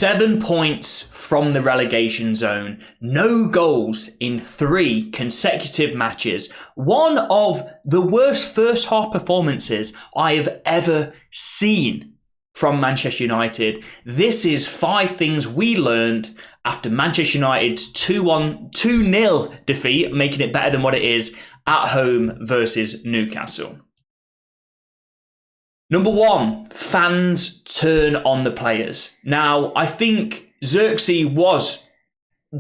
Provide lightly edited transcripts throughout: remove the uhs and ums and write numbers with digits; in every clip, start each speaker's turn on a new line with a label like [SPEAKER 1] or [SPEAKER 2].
[SPEAKER 1] 7 points from the relegation zone. No goals in 3 consecutive matches. One of the worst first half performances I have ever seen from Manchester United. This is 5 things we learned after Manchester United's 2-0 defeat, making it better than what it is at home versus Newcastle. Number 1, fans turn on the players. Now, I think Xerxes was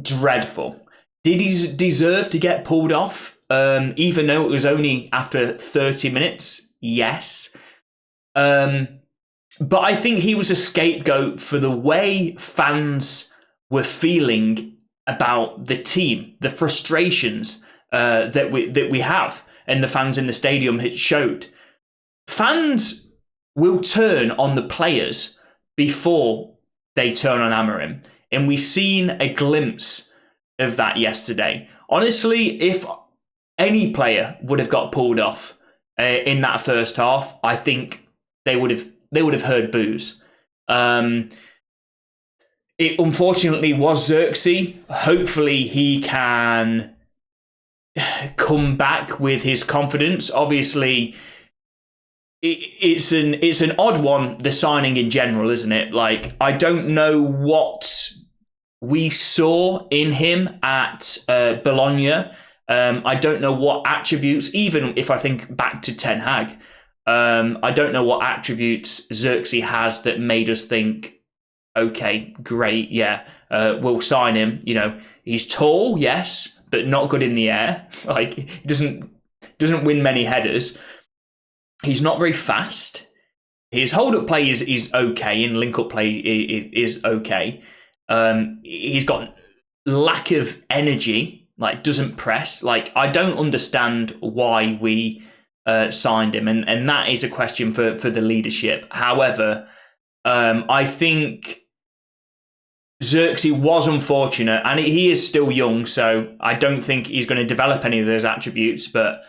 [SPEAKER 1] dreadful. Did he deserve to get pulled off? Even though it was only after 30 minutes? Yes. But I think he was a scapegoat for the way fans were feeling about the team, the frustrations that we have, and the fans in the stadium had showed. Fans will turn on the players before they turn on Amorim, and we've seen a glimpse of that yesterday. Honestly, if any player would have got pulled off in that first half, I think they would have heard boos. It unfortunately was Xerxes. Hopefully he can come back with his confidence. Obviously, it's an odd one, the signing in general, isn't it? Like, I don't know what we saw in him at Bologna. I don't know what attributes, even if I think back to Ten Hag, I don't know what attributes Xerxes has that made us think, okay, great, yeah, we'll sign him. You know, he's tall, yes, but not good in the air. Like, he doesn't win many headers. He's not very fast. His hold-up play is okay, and link-up play is okay. He's got lack of energy, like doesn't press. Like, I don't understand why we signed him, and that is a question for the leadership. However, I think Xerxes was unfortunate, and he is still young, so I don't think he's going to develop any of those attributes, but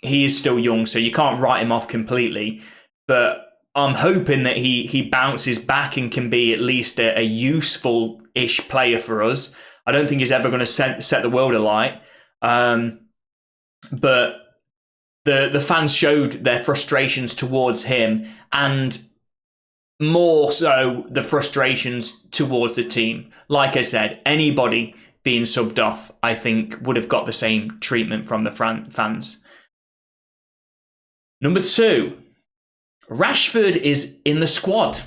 [SPEAKER 1] he is still young, so you can't write him off completely. But I'm hoping that he bounces back and can be at least a useful-ish player for us. I don't think he's ever going to set the world alight. But the fans showed their frustrations towards him, and more so the frustrations towards the team. Like I said, anybody being subbed off, I think, would have got the same treatment from the fans. Number 2, Rashford is in the squad.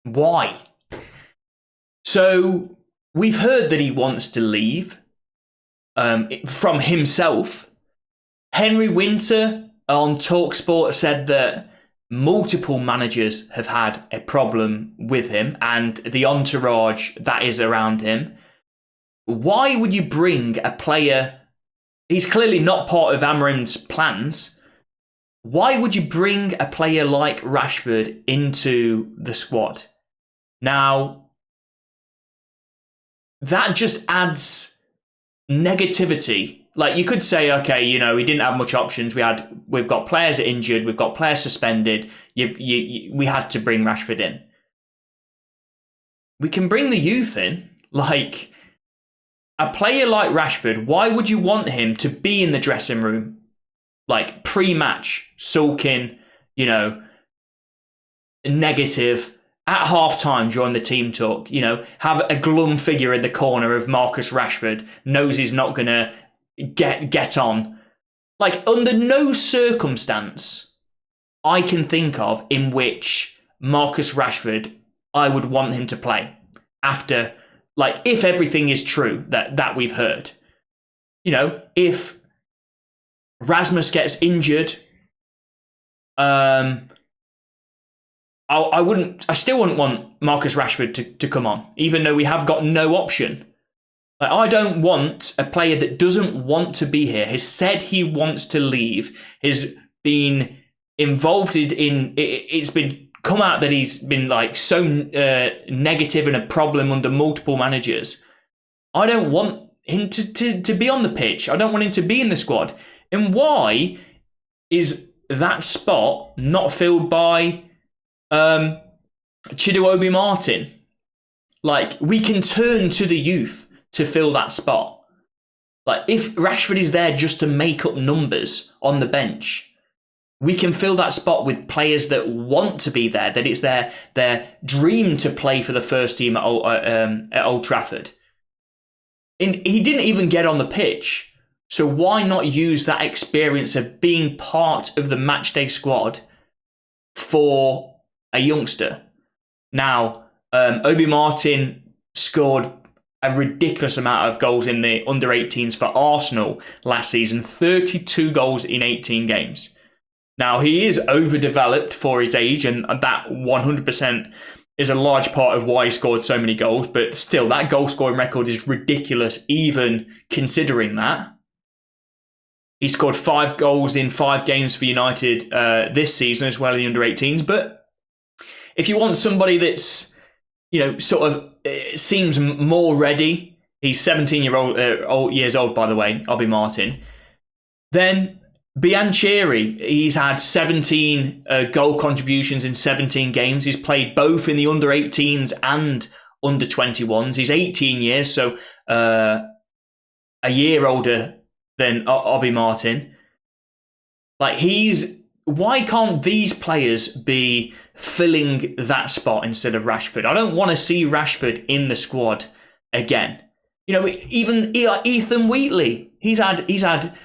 [SPEAKER 1] Why? So we've heard that he wants to leave from himself. Henry Winter on TalkSport said that multiple managers have had a problem with him and the entourage that is around him. Why would you bring a player? He's clearly not part of Amorim's plans. Why would you bring a player like Rashford into the squad? Now, that just adds negativity. Like, you could say, okay, you know, we didn't have much options. We've got players injured. We've got players suspended. We had to bring Rashford in. We can bring the youth in. Like, a player like Rashford, why would you want him to be in the dressing room? Like, pre-match, sulking, you know, negative, at half-time during the team talk, you know, have a glum figure in the corner of Marcus Rashford, knows he's not going to get on. Like, under no circumstance I can think of in which Marcus Rashford, I would want him to play after, like, if everything is true that we've heard. You know, if Rasmus gets injured, I still wouldn't want Marcus Rashford to come on, even though we have got no option. Like, I don't want a player that doesn't want to be here, has said he wants to leave, has been involved in, it's been come out that he's been like so negative and a problem under multiple managers. I don't want him to be on the pitch. I don't want him to be in the squad. And why is that spot not filled by Chido Martin. Like, we can turn to the youth to fill that spot. Like, if Rashford is there just to make up numbers on the bench, we can fill that spot with players that want to be there, that it's their dream to play for the first team at Old Trafford. And he didn't even get on the pitch. So why not use that experience of being part of the matchday squad for a youngster? Now, Obi Martin scored a ridiculous amount of goals in the under-18s for Arsenal last season, 32 goals in 18 games. Now, he is overdeveloped for his age, and that 100% is a large part of why he scored so many goals, but still, that goal-scoring record is ridiculous, even considering that. He scored 5 goals in 5 games for United this season, as well as the under-18s, but if you want somebody that's, sort of seems more ready, he's 17 years old, by the way, Obi Martin, then Biancheri, he's had 17 goal contributions in 17 games. He's played both in the under-18s and under-21s. He's 18 years, so a year older than Obi Martin. Like, why can't these players be filling that spot instead of Rashford? I don't want to see Rashford in the squad again. Even Ethan Wheatley, he's had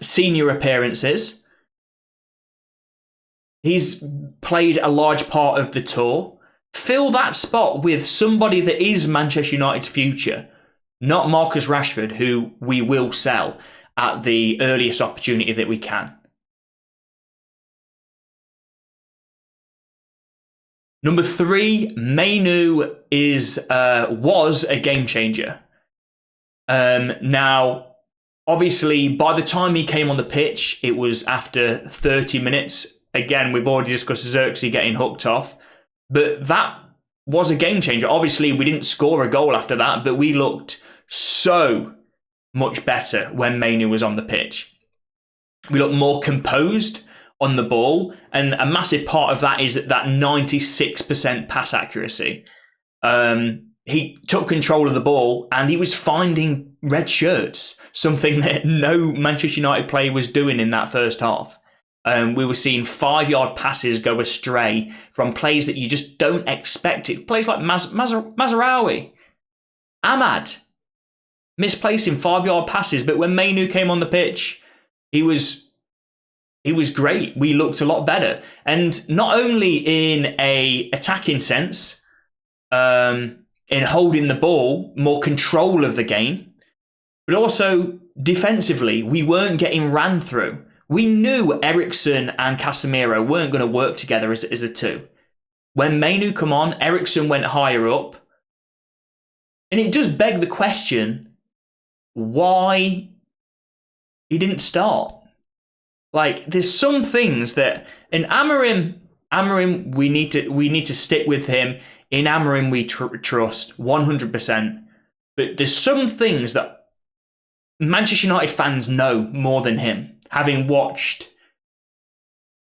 [SPEAKER 1] senior appearances. He's played a large part of the tour. Fill that spot with somebody that is Manchester United's future, not Marcus Rashford, who we will sell at the earliest opportunity that we can. Number 3, Mainoo was a game changer. Now, obviously, by the time he came on the pitch, it was after 30 minutes. Again, we've already discussed Xerxes getting hooked off, but that was a game changer. Obviously, we didn't score a goal after that, but we looked so much better when Mainoo was on the pitch. We looked more composed on the ball, and a massive part of that is that 96% pass accuracy. He took control of the ball and he was finding red shirts, something that no Manchester United player was doing in that first half. We were seeing 5-yard passes go astray from plays that you just don't expect it. Plays like Mazraoui, Ahmad, misplacing 5-yard passes, but when Mainoo came on the pitch, he was great. We looked a lot better. And not only in a attacking sense, in holding the ball, more control of the game, but also defensively, we weren't getting ran through. We knew Eriksen and Casemiro weren't going to work together as a two. When Mainoo come on, Eriksen went higher up. And it does beg the question, why he didn't start. Like, there's some things that in Amorim, we need to stick with him. In Amorim, we trust 100%. But there's some things that Manchester United fans know more than him, having watched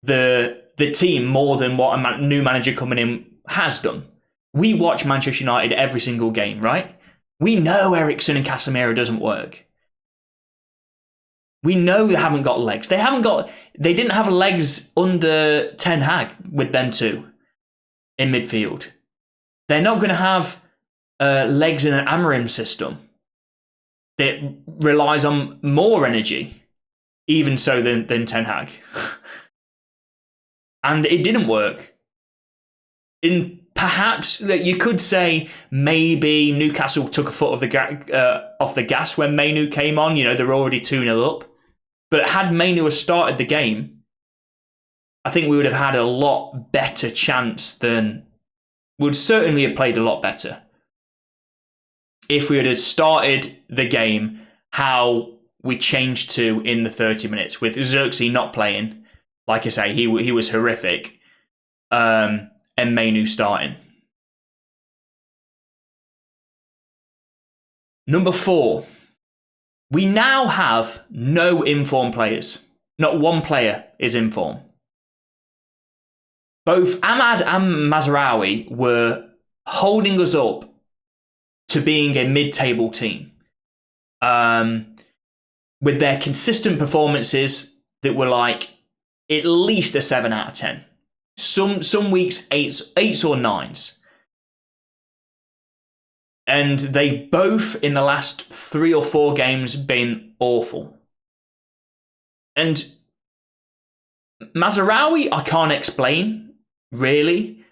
[SPEAKER 1] the team more than what a new manager coming in has done. We watch Manchester United every single game, right? We know Eriksen and Casemiro doesn't work. We know they haven't got legs. They didn't have legs under Ten Hag with them two in midfield. They're not going to have legs in an Amorim system that relies on more energy, even so than Ten Hag. And it didn't work. Perhaps that you could say maybe Newcastle took a foot off the gas when Mainoo came on. They're already 2-0 up. But had Mainoo started the game, I think we would have had a lot better chance than... would certainly have played a lot better if we had started the game how we changed to in the 30 minutes, with Xerxes not playing. Like I say, he was horrific. And Mainoo starting. Number 4. We now have no informed players. Not one player is in form. both Ahmad and Mazraoui were holding us up to being a mid-table team. With their consistent performances that were like at least a 7 out of 10. Some weeks 8s or 9s. And they've both, in the last 3 or 4 games, been awful. And Mazraoui, I can't explain, really.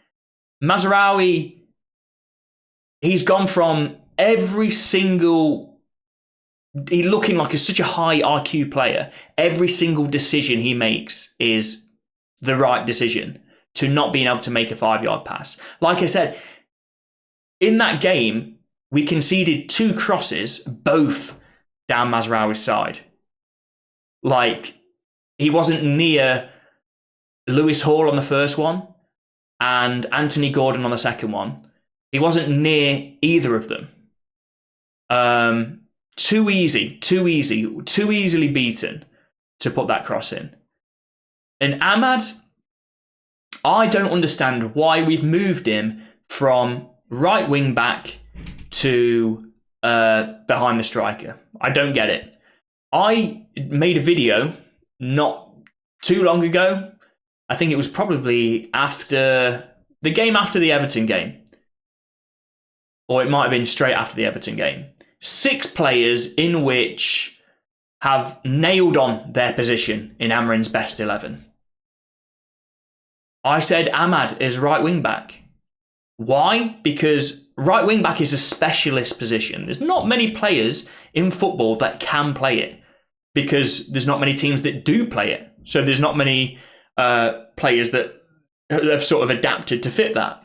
[SPEAKER 1] Mazraoui, he's gone from every single... He looking like such a high IQ player. Every single decision he makes is the right decision, to not being able to make a 5-yard pass. Like I said, in that game, we conceded 2 crosses, both down Mazraoui's side. Like, he wasn't near Lewis Hall on the first one and Anthony Gordon on the second one. He wasn't near either of them. Too easily beaten to put that cross in. And Ahmad, I don't understand why we've moved him from right wing back to behind the striker. I don't get it. I made a video not too long ago. I think it was probably after the Everton game. Or it might have been straight after the Everton game. 6 players in which have nailed on their position in Amorim's best 11. I said Ahmad is right wing back. Why? Because right wing back is a specialist position. There's not many players in football that can play it, because there's not many teams that do play it. So there's not many players that have sort of adapted to fit that.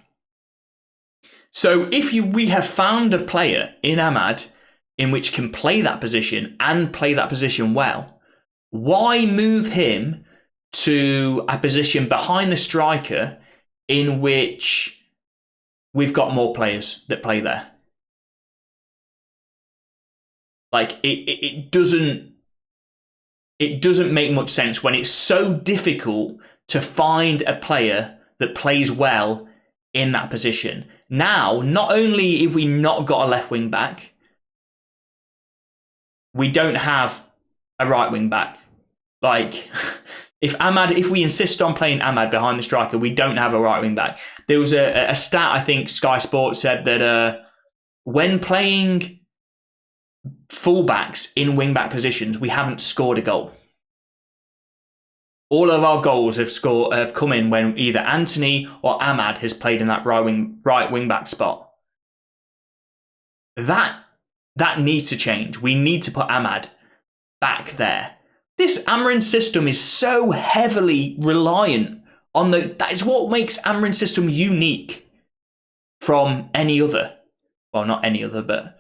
[SPEAKER 1] So if we have found a player in Ahmad in which can play that position and play that position well, why move him to a position behind the striker in which we've got more players that play there? Like, it doesn't make much sense when it's so difficult to find a player that plays well in that position. Now, not only have we not got a left wing back, we don't have a right wing back. Like, if we insist on playing Ahmad behind the striker, we don't have a right wing back. There was a stat, I think Sky Sports said, that when playing fullbacks in wing back positions, we haven't scored a goal. All of our goals have come in when either Anthony or Ahmad has played in that right wing back spot. That needs to change. We need to put Ahmad back there. This Amorim system is so heavily reliant on that is what makes Amorim system unique from any other. Well, not any other, but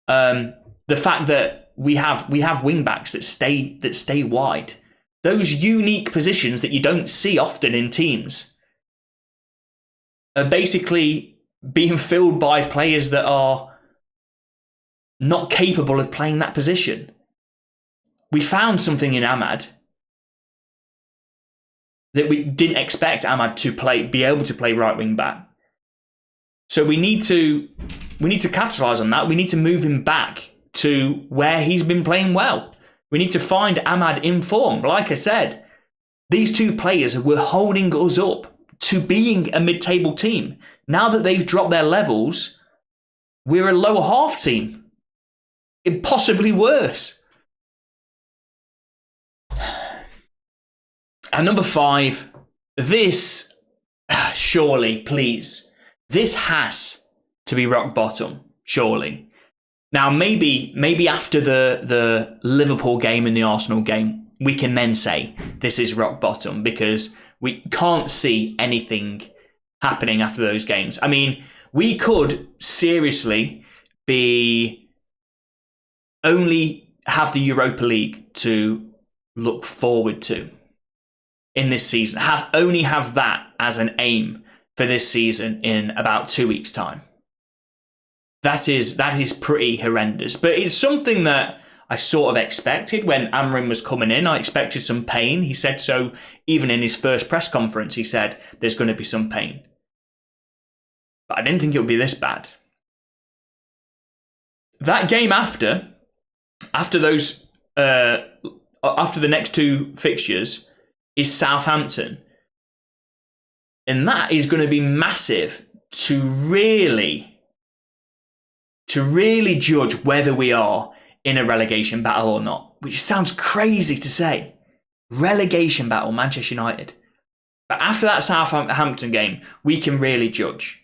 [SPEAKER 1] the fact that we have wing backs that stay wide. Those unique positions that you don't see often in teams are basically being filled by players that are not capable of playing that position. We found something in Ahmad that we didn't expect Ahmad to be able to play right wing back. So we need to capitalise on that. We need to move him back to where he's been playing well. We need to find Ahmad in form. Like I said, these 2 players were holding us up to being a mid-table team. Now that they've dropped their levels, we're a lower half team. Possibly worse. And number 5, this, surely, please, this has to be rock bottom, surely. Now, maybe after the Liverpool game and the Arsenal game, we can then say this is rock bottom, because we can't see anything happening after those games. I mean, we could seriously only have the Europa League to look forward to in this season. Only have that as an aim for this season in about 2 weeks' time. That is pretty horrendous. But it's something that I sort of expected when Amorim was coming in. I expected some pain. He said so even in his first press conference. He said there's going to be some pain. But I didn't think it would be this bad. That game after those, after the next two fixtures is Southampton. And that is going to be massive to really judge whether we are in a relegation battle or not, which sounds crazy to say. Relegation battle, Manchester United. But after that Southampton game, we can really judge.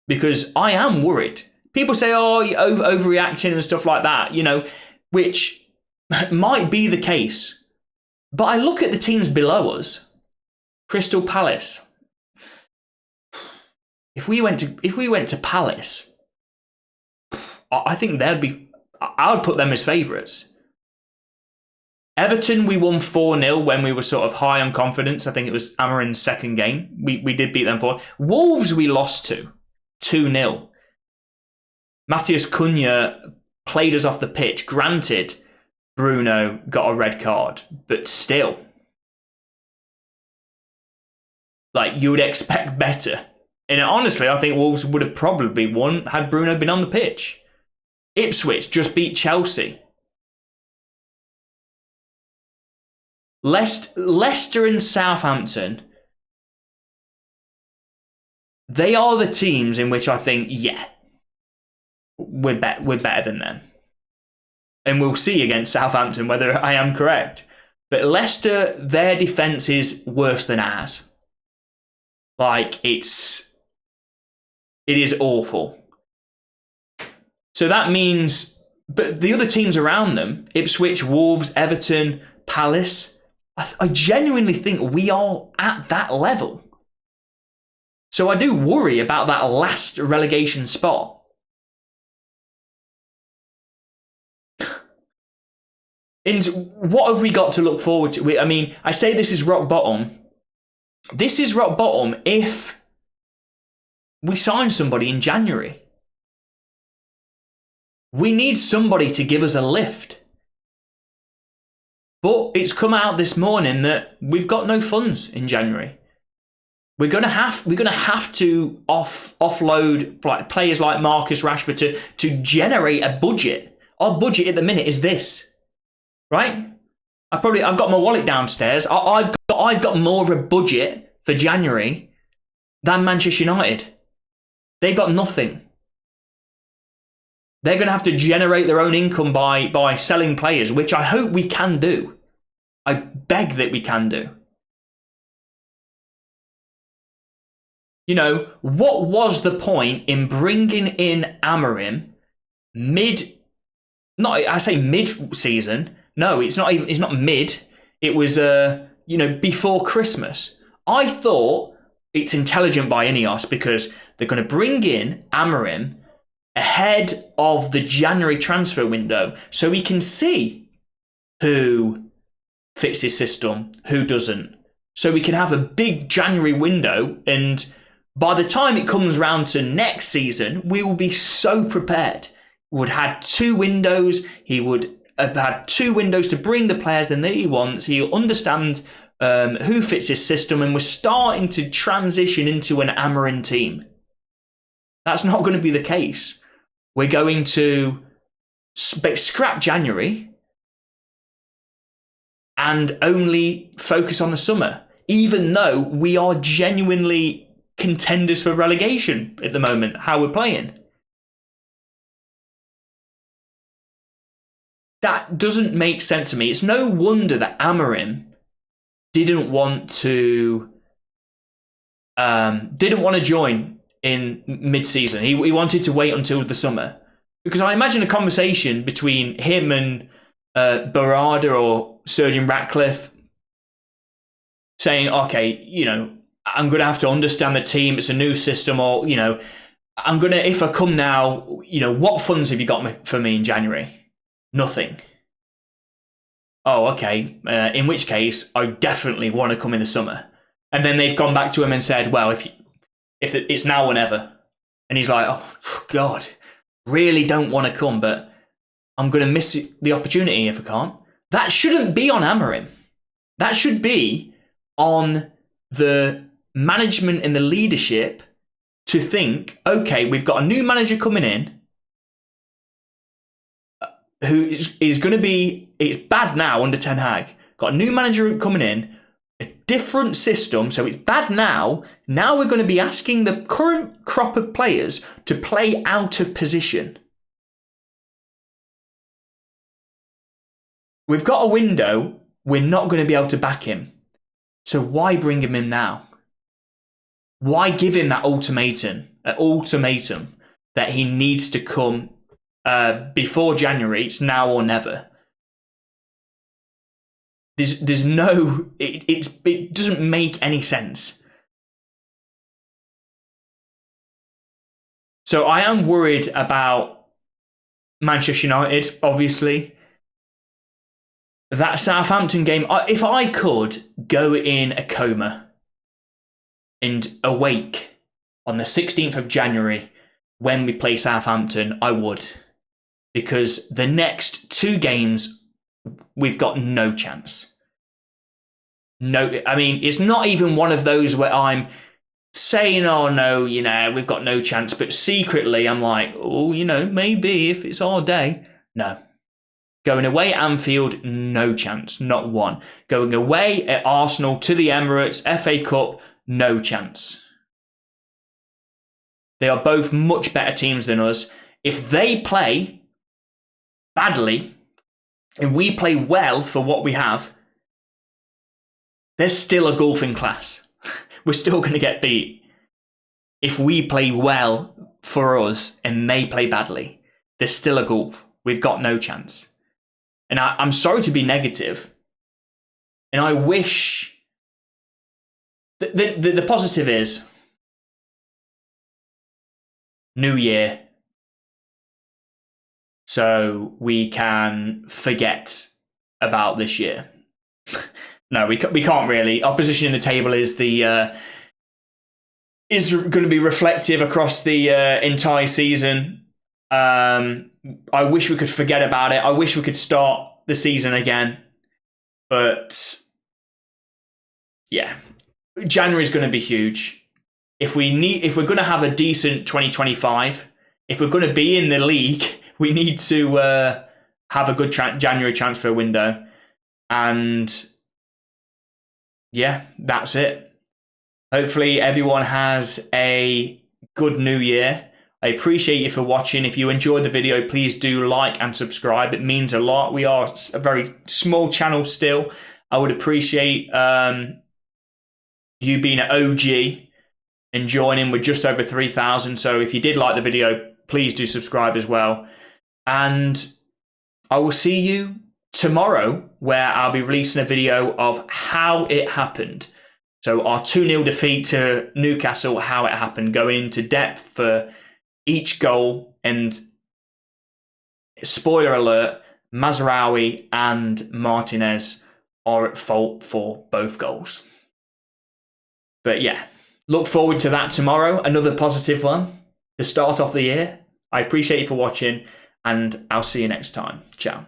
[SPEAKER 1] Because I am worried. People say, oh, you're overreacting and stuff like that, you know, which might be the case. But I look at the teams below us. Crystal Palace. If we went to Palace, I think I would put them as favourites. Everton, we won 4-0 when we were sort of high on confidence. I think it was Amarin's second game. We did beat them 4. Wolves we lost to 2-0. Matheus Cunha played us off the pitch. Granted, Bruno got a red card, but still. Like, you would expect better. And honestly, I think Wolves would have probably won had Bruno been on the pitch. Ipswich just beat Chelsea. Leicester and Southampton, they are the teams in which I think, yeah, we're better than them. And we'll see against Southampton whether I am correct. But Leicester, their defence is worse than ours. Like, it is awful. So that means, but the other teams around them, Ipswich, Wolves, Everton, Palace, I genuinely think we are at that level. So I do worry about that last relegation spot. And what have we got to look forward to? I mean, I say this is rock bottom. This is rock bottom if we sign somebody in January. We need somebody to give us a lift. But it's come out this morning that we've got no funds in January. We're gonna have to offload like players like Marcus Rashford to generate a budget. Our budget at the minute is this, right? I've got my wallet downstairs. I've got more of a budget for January than Manchester United. They've got nothing. They're going to have to generate their own income by selling players, which I hope we can do. I beg that we can do. You know, what was the point in bringing in Amorim mid-season? No, it's not mid. It was, before Christmas. I thought it's intelligent by Ineos because they're going to bring in Amorim ahead of the January transfer window so we can see who fits his system, who doesn't. So we can have a big January window, and by the time it comes round to next season, we will be so prepared. We would have had 2 windows. He would have had 2 windows to bring the players in that he wants. He'll understand who fits his system, and we're starting to transition into an Amorim team. That's not going to be the case. We're going to scrap January and only focus on the summer, even though we are genuinely contenders for relegation at the moment, how we're playing. That doesn't make sense to me. It's no wonder that Amorim didn't want to join in mid-season. He wanted to wait until the summer. Because I imagine a conversation between him and Barada or Surgeon Ratcliffe saying, okay, I'm going to have to understand the team. It's a new system, or, I'm going to, if I come now, what funds have you got for me in January? Nothing. Oh, okay. In which case, I definitely want to come in the summer. And then they've gone back to him and said, well, if it's now or never. And he's like, oh, God, really don't want to come, but I'm going to miss the opportunity if I can't. That shouldn't be on Amorim. That should be on the management and the leadership to think, okay, we've got a new manager coming in who is going to be, it's bad now under Ten Hag. Got a new manager coming in, a different system, so it's bad now. Now we're going to be asking the current crop of players to play out of position. We've got a window, we're not going to be able to back him. So why bring him in now? Why give him that ultimatum that he needs to come before January? It's now or never. There's no, it doesn't make any sense. So I am worried about Manchester United, obviously. That Southampton game, if I could go in a coma and awake on the 16th of January when we play Southampton, I would. Because the next 2 games, we've got no chance. No, I mean, it's not even one of those where I'm saying, oh no, we've got no chance. But secretly, I'm like, oh, maybe if it's our day. No. Going away at Anfield, no chance, not one. Going away at Arsenal to the Emirates, FA Cup, no chance. They are both much better teams than us. If they play badly and we play well for what we have, there's still a golfing class. We're still going to get beat. If we play well for us and they play badly, there's still a golf. We've got no chance. And I'm sorry to be negative. And I wish... The positive is... New year. So we can forget about this year. No, we can't really. Our position in the table is going to be reflective across the entire season. I wish we could forget about it. I wish we could start the season again. But yeah, January is going to be huge. If we're going to have a decent 2025, if we're going to be in the league, we need to have a good January transfer window. And yeah, that's it. Hopefully everyone has a good new year. I appreciate you for watching. If you enjoyed the video, please do like and subscribe. It means a lot. We are a very small channel still. I would appreciate you being an OG and joining. We're just over 3,000. So if you did like the video, please do subscribe as well. And I will see you tomorrow, where I'll be releasing a video of how it happened. So our 2-0 defeat to Newcastle, how it happened, going into depth for each goal. And spoiler alert, Mazraoui and Martinez are at fault for both goals. But yeah, look forward to that tomorrow. Another positive one to start off the year. I appreciate you for watching, and I'll see you next time. Ciao.